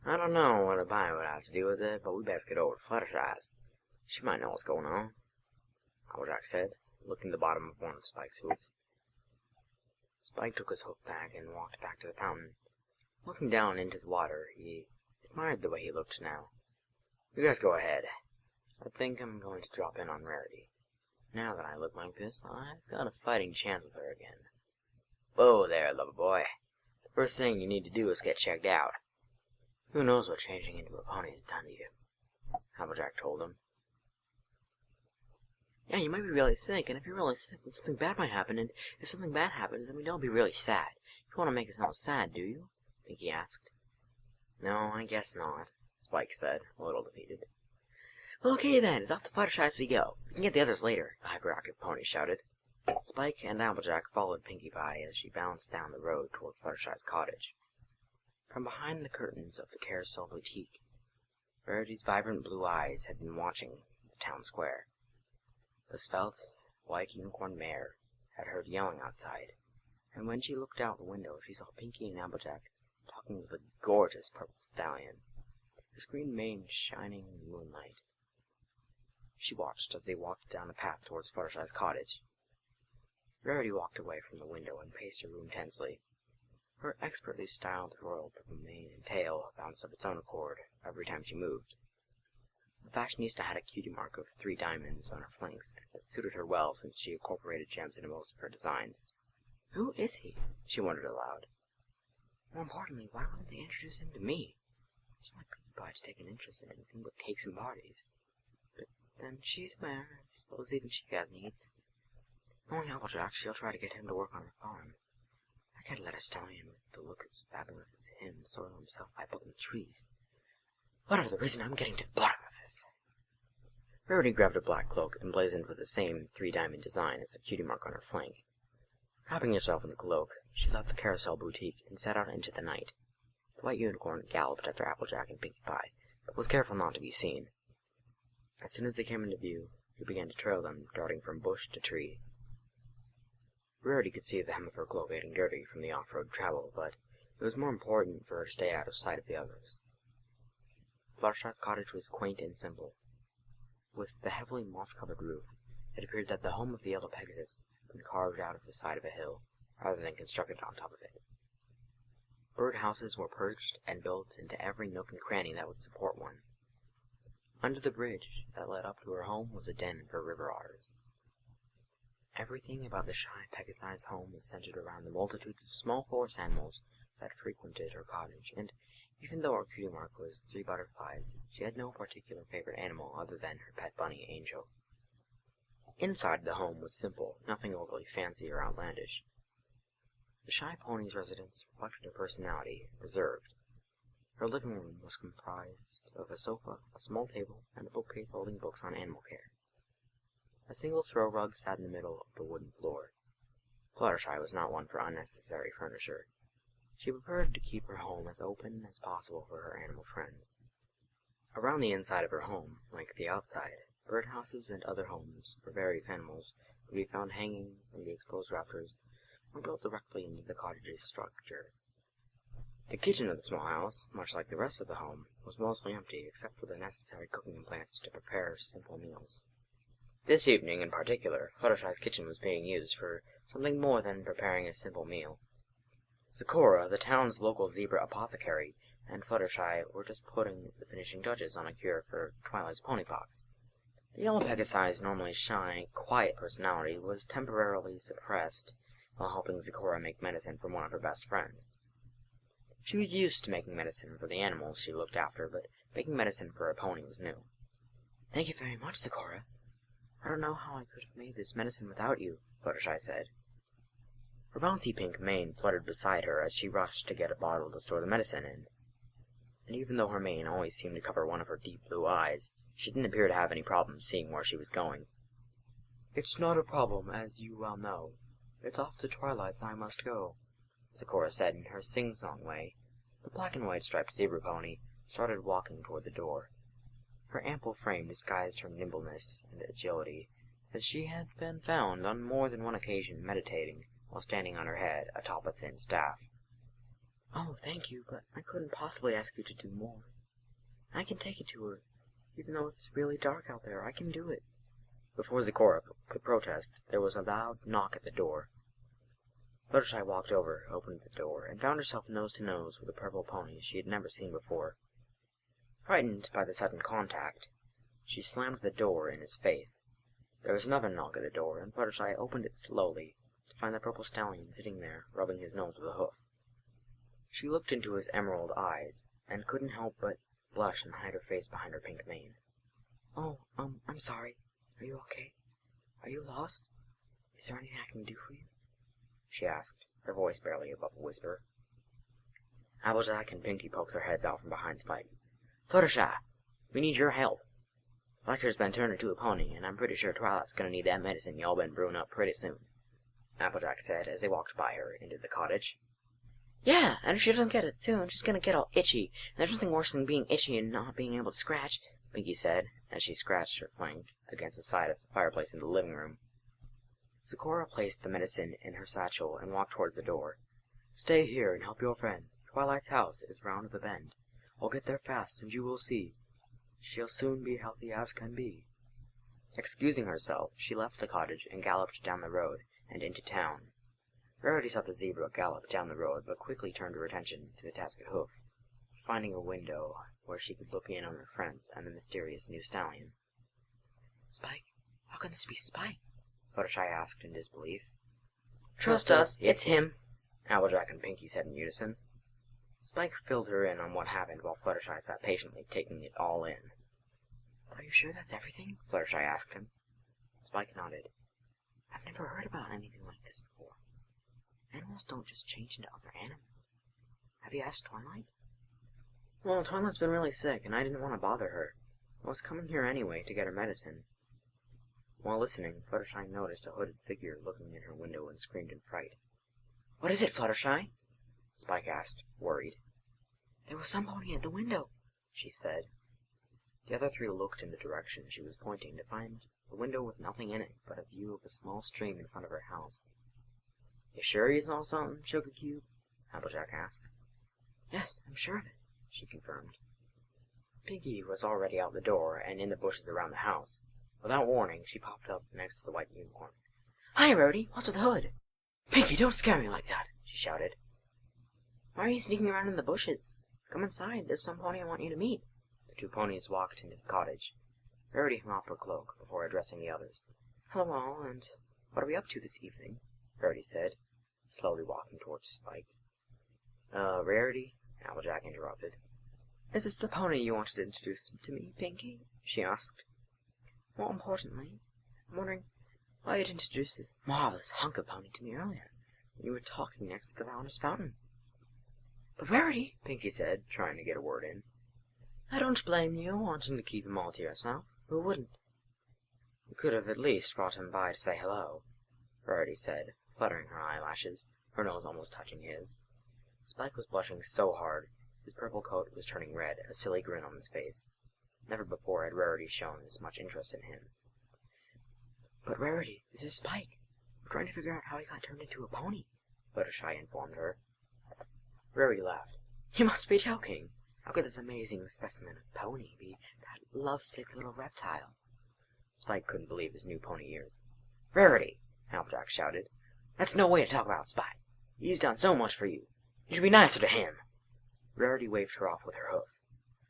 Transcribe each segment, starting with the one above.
I don't know what a bunny would have to do with it, but we best get over to Fluttershy's. She might know what's going on, Applejack said, licking the bottom of one of Spike's hooves. Spike took his hoof back and walked back to the fountain. Looking down into the water, he admired the way he looked now. You guys go ahead. I think I'm going to drop in on Rarity. Now that I look like this, I've got a fighting chance with her again. Whoa there, lover boy. The first thing you need to do is get checked out. Who knows what changing into a pony has done to you, Applejack told him. Yeah, you might be really sick, and if you're really sick, then something bad might happen, and if something bad happens, then we'd all be really sad. You want to make us all sad, do you? Pinky asked. No, I guess not, Spike said, a little defeated. Well, okay then, it's off to Fluttershy we go. We can get the others later, the hyperactive pony shouted. Spike and Applejack followed Pinkie Pie as she bounced down the road toward Fluttershy's cottage. From behind the curtains of the Carousel Boutique, Rarity's vibrant blue eyes had been watching the town square. The svelte, white unicorn mare had heard yelling outside, and when she looked out the window, she saw Pinkie and Applejack talking with a gorgeous purple stallion, his green mane shining in the moonlight. She watched as they walked down the path towards Fluttershy's cottage. Rarity walked away from the window and paced her room tensely. Her expertly styled royal purple mane and tail bounced of its own accord every time she moved. The fashionista had a cutie mark of 3 diamonds on her flanks that suited her well since she incorporated gems into most of her designs. Who is he? She wondered aloud. More importantly, why wouldn't they introduce him to me? She might be obliged to take an interest in anything but cakes and parties. But then she's a mare, I suppose even she has needs. Knowing Applejack, she'll try to get him to work on her farm. I can't let a stallion with the look as fabulous as him soil himself by pulling trees. Whatever the reason, I'm getting to the bottom of this. Rarity grabbed a black cloak emblazoned with the same 3-diamond design as the cutie mark on her flank. Wrapping herself in the cloak, she left the Carousel Boutique and set out into the night. The white unicorn galloped after Applejack and Pinkie Pie, but was careful not to be seen. As soon as they came into view, he began to trail them, darting from bush to tree. Rarity could see the hem of her cloak getting dirty from the off-road travel, but it was more important for her to stay out of sight of the others. Fluttershy's cottage was quaint and simple. With the heavily moss-covered roof, it appeared that the home of the Yellow Pegasus had been carved out of the side of a hill, rather than constructed on top of it. Birdhouses were perched and built into every nook and cranny that would support one. Under the bridge that led up to her home was a den for river otters. Everything about the shy Pegasi's home was centered around the multitudes of small forest animals that frequented her cottage, and even though her cutie mark was 3 butterflies, she had no particular favorite animal other than her pet bunny, Angel. Inside the home was simple, nothing overly fancy or outlandish. The shy pony's residence reflected her personality, reserved. Her living room was comprised of a sofa, a small table, and a bookcase holding books on animal care. A single throw rug sat in the middle of the wooden floor. Fluttershy was not one for unnecessary furniture. She preferred to keep her home as open as possible for her animal friends. Around the inside of her home, like the outside, birdhouses and other homes for various animals could be found hanging from the exposed rafters or built directly into the cottage's structure. The kitchen of the small house, much like the rest of the home, was mostly empty except for the necessary cooking appliances to prepare simple meals. This evening, in particular, Fluttershy's kitchen was being used for something more than preparing a simple meal. Zecora, the town's local zebra apothecary, and Fluttershy were just putting the finishing touches on a cure for Twilight's ponypox. The Yellow Pegasi's normally shy, quiet personality was temporarily suppressed while helping Zecora make medicine for one of her best friends. She was used to making medicine for the animals she looked after, but making medicine for a pony was new. "Thank you very much, Zecora. I don't know how I could have made this medicine without you," Fluttershy said. Her bouncy pink mane fluttered beside her as she rushed to get a bottle to store the medicine in. And even though her mane always seemed to cover one of her deep blue eyes, she didn't appear to have any problem seeing where she was going. "It's not a problem, as you well know. It's off to Twilight's I must go," Zecora said in her sing-song way. The black and white striped zebra pony started walking toward the door. Her ample frame disguised her nimbleness and agility, as she had been found on more than one occasion meditating while standing on her head atop a thin staff. Oh, thank you, but I couldn't possibly ask you to do more. I can take it to her. Even though it's really dark out there, I can do it. Before Zecora could protest, there was a loud knock at the door. Fluttershy walked over, opened the door, and found herself nose to nose with a purple pony she had never seen before. Frightened by the sudden contact, she slammed the door in his face. There was another knock at the door, and Fluttershy opened it slowly, to find the purple stallion sitting there, rubbing his nose with a hoof. She looked into his emerald eyes, and couldn't help but blush and hide her face behind her pink mane. Oh, I'm sorry. Are you okay? Are you lost? Is there anything I can do for you? She asked, her voice barely above a whisper. Applejack and Pinkie poked their heads out from behind Spike. Fluttershy, we need your help. Spiker's been turned into a pony, and I'm pretty sure Twilight's gonna need that medicine y'all been brewing up pretty soon, Applejack said as they walked by her into the cottage. Yeah, and if she doesn't get it soon, she's gonna get all itchy, and there's nothing worse than being itchy and not being able to scratch, Pinkie said, as she scratched her flank against the side of the fireplace in the living room. Zecora placed the medicine in her satchel and walked towards the door. Stay here and help your friend. Twilight's house is round the bend. I'll get there fast, and you will see. She'll soon be healthy as can be. Excusing herself, she left the cottage and galloped down the road and into town. Rarity saw the zebra gallop down the road, but quickly turned her attention to the tasket hoof, finding a window where she could look in on her friends and the mysterious new stallion. Spike? How can this be Spike? Fluttershy asked in disbelief. Trust us, it's him, Applejack and Pinkie said in unison. Spike filled her in on what happened while Fluttershy sat patiently taking it all in. Are you sure that's everything? Fluttershy asked him. Spike nodded. I've never heard about anything like this before. Animals don't just change into other animals. Have you asked Twilight? Well, Twilight's been really sick, and I didn't want to bother her. I was coming here anyway to get her medicine. While listening, Fluttershy noticed a hooded figure looking in her window and screamed in fright. What is it, Fluttershy? Spike asked, worried. There was some pony at the window, she said. The other three looked in the direction she was pointing to find a window with nothing in it but a view of a small stream in front of her house. You sure you saw something, Sugar Cube? Applejack asked. Yes, I'm sure of it, she confirmed. Pinkie was already out the door and in the bushes around the house. Without warning, she popped up next to the white unicorn. Hi, Rarity, what's with the hood? Pinkie, don't scare me like that, she shouted. Why are you sneaking around in the bushes? Come inside, there's some pony I want you to meet. The two ponies walked into the cottage. Rarity hung off her cloak before addressing the others. Hello all, and what are we up to this evening? Rarity said, slowly walking towards Spike. Rarity? Applejack interrupted. Is this the pony you wanted to introduce to me, Pinkie? She asked. More importantly, I'm wondering why you'd introduced this marvelous hunk of pony to me earlier, when you were talking next to the Founder's Fountain. But Rarity, Pinkie said, trying to get a word in. I don't blame you wanting to keep him all to yourself. Who wouldn't? You could have at least brought him by to say hello, Rarity said, fluttering her eyelashes, her nose almost touching his. Spike was blushing so hard, his purple coat was turning red, a silly grin on his face. Never before had Rarity shown this much interest in him. But Rarity, this is Spike. We're trying to figure out how he got turned into a pony, Fluttershy informed her. Rarity laughed. You must be joking. How could this amazing specimen of pony be that lovesick little reptile? Spike couldn't believe his new pony ears. Rarity, Applejack shouted. That's no way to talk about Spike. He's done so much for you. You should be nicer to him. Rarity waved her off with her hoof.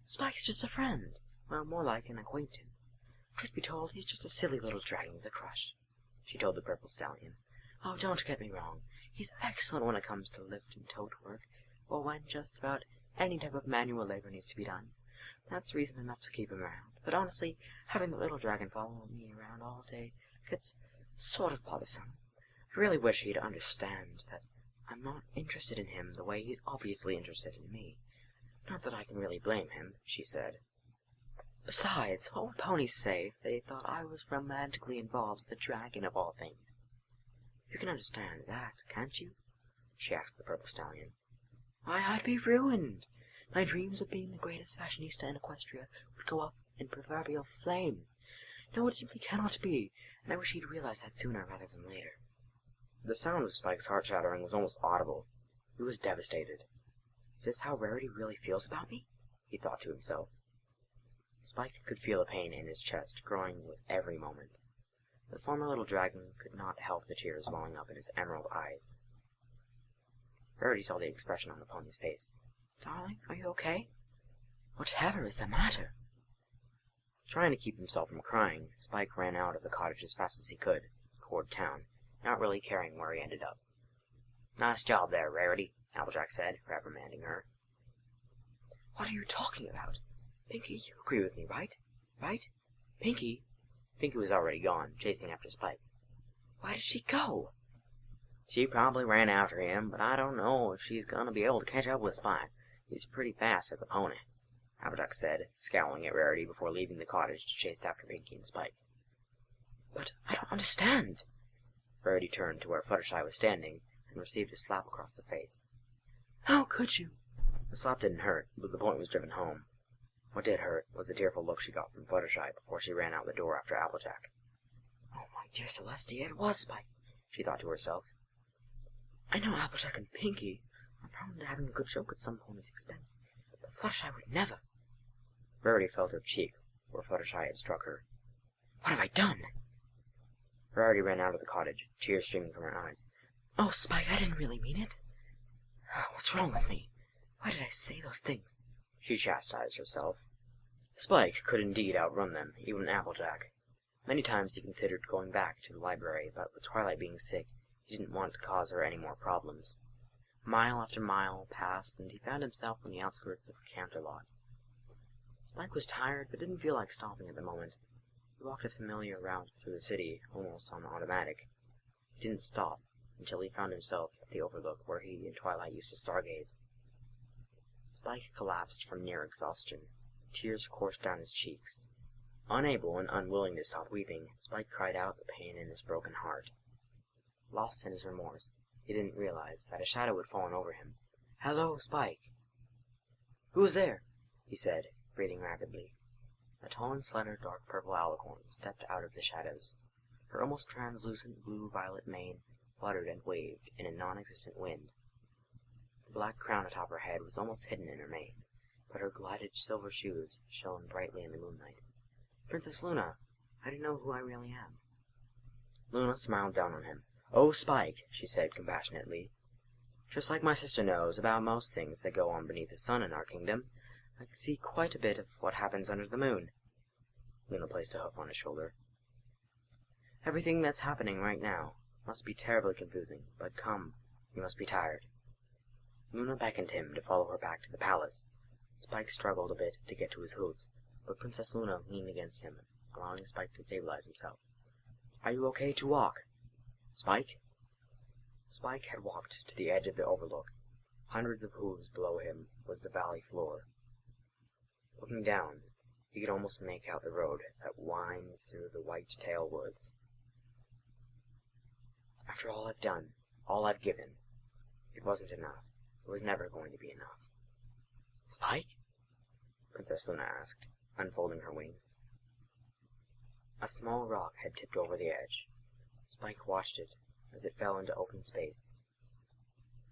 Spike's just a friend. Well, more like an acquaintance. Truth be told, he's just a silly little dragon with a crush, she told the purple stallion. Oh, don't get me wrong. He's excellent when it comes to lift and tote work, or when just about any type of manual labor needs to be done. That's reason enough to keep him around. But honestly, having the little dragon follow me around all day gets sort of bothersome. I really wish he'd understand that I'm not interested in him the way he's obviously interested in me. Not that I can really blame him, she said. Besides, what would ponies say if they thought I was romantically involved with a dragon of all things? You can understand that, can't you? She asked the purple stallion. Why, I'd be ruined. My dreams of being the greatest fashionista in Equestria would go up in proverbial flames. No, it simply cannot be, and I wish he'd realize that sooner rather than later. The sound of Spike's heart shattering was almost audible. He was devastated. Is this how Rarity really feels about me? He thought to himself. Spike could feel the pain in his chest growing with every moment. The former little dragon could not help the tears welling up in his emerald eyes. Rarity saw the expression on the pony's face. Darling, are you okay? Whatever is the matter? Trying to keep himself from crying, Spike ran out of the cottage as fast as he could, toward town, not really caring where he ended up. Nice job there, Rarity, Applejack said, reprimanding her. What are you talking about? Pinky, you agree with me, right? Right? Pinky? Pinky was already gone, chasing after Spike. Why did she go? She probably ran after him, but I don't know if she's gonna be able to catch up with Spike. He's pretty fast as a pony, Applejack said, scowling at Rarity before leaving the cottage to chase after Pinky and Spike. But I don't understand. Rarity turned to where Fluttershy was standing and received a slap across the face. How could you? The slap didn't hurt, but the point was driven home. What did hurt was the tearful look she got from Fluttershy before she ran out the door after Applejack. Oh, my dear Celestia, it was Spike, she thought to herself. I know Applejack and Pinky are prone to having a good joke at some pony's expense, but Fluttershy would never. Rarity felt her cheek, where Fluttershy had struck her. What have I done? Rarity ran out of the cottage, tears streaming from her eyes. Oh, Spike, I didn't really mean it. What's wrong with me? Why did I say those things? She chastised herself. Spike could indeed outrun them, even Applejack. Many times he considered going back to the library, but with Twilight being sick, he didn't want to cause her any more problems. Mile after mile passed, and he found himself on the outskirts of a counter lot. Spike was tired, but didn't feel like stopping at the moment. He walked a familiar route through the city, almost on automatic. He didn't stop until he found himself at the overlook where he and Twilight used to stargaze. Spike collapsed from near exhaustion. Tears coursed down his cheeks. Unable and unwilling to stop weeping, Spike cried out the pain in his broken heart. Lost in his remorse, he didn't realize that a shadow had fallen over him. Hello, Spike. Who's there? He said, breathing rapidly. A tall and slender dark purple alicorn stepped out of the shadows. Her almost translucent blue-violet mane fluttered and waved in a non-existent wind. The black crown atop her head was almost hidden in her mane, but her glided silver shoes shone brightly in the moonlight. Princess Luna, how do you know who I really am? Luna smiled down on him. Oh, Spike, she said compassionately. Just like my sister knows about most things that go on beneath the sun in our kingdom, I can see quite a bit of what happens under the moon. Luna placed a hoof on his shoulder. Everything that's happening right now must be terribly confusing, but come, you must be tired. Luna beckoned him to follow her back to the palace. Spike struggled a bit to get to his hooves, but Princess Luna leaned against him, allowing Spike to stabilize himself. Are you okay to walk? Spike? Spike had walked to the edge of the overlook. Hundreds of hooves below him was the valley floor. Looking down, he could almost make out the road that winds through the white-tail woods. After all I've done, all I've given, it wasn't enough. It was never going to be enough. Spike? Princess Luna asked, unfolding her wings. A small rock had tipped over the edge. Spike watched it as it fell into open space.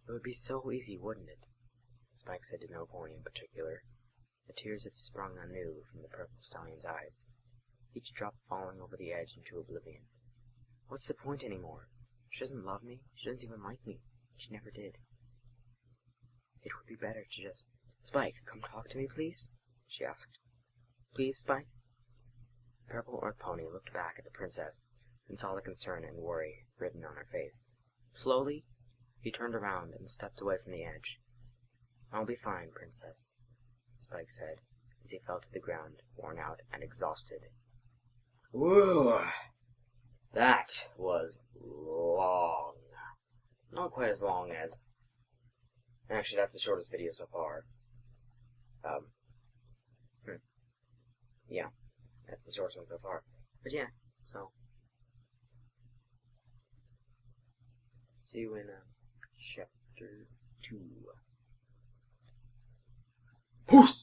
It would be so easy, wouldn't it? Spike said to no pony in particular. The tears had sprung anew from the purple stallion's eyes, each drop falling over the edge into oblivion. What's the point anymore? She doesn't love me. She doesn't even like me. She never did. It would be better to just... Spike, come talk to me, please? She asked. Please, Spike? The purple earth pony looked back at the princess and saw the concern and worry written on her face. Slowly, he turned around and stepped away from the edge. I'll be fine, princess, Spike said, as he fell to the ground, worn out and exhausted. Whew! That was long. Not quite as long as... Actually, that's the shortest video so far. Yeah, that's the shortest one so far. But yeah, so... See you in, chapter 2. Peace!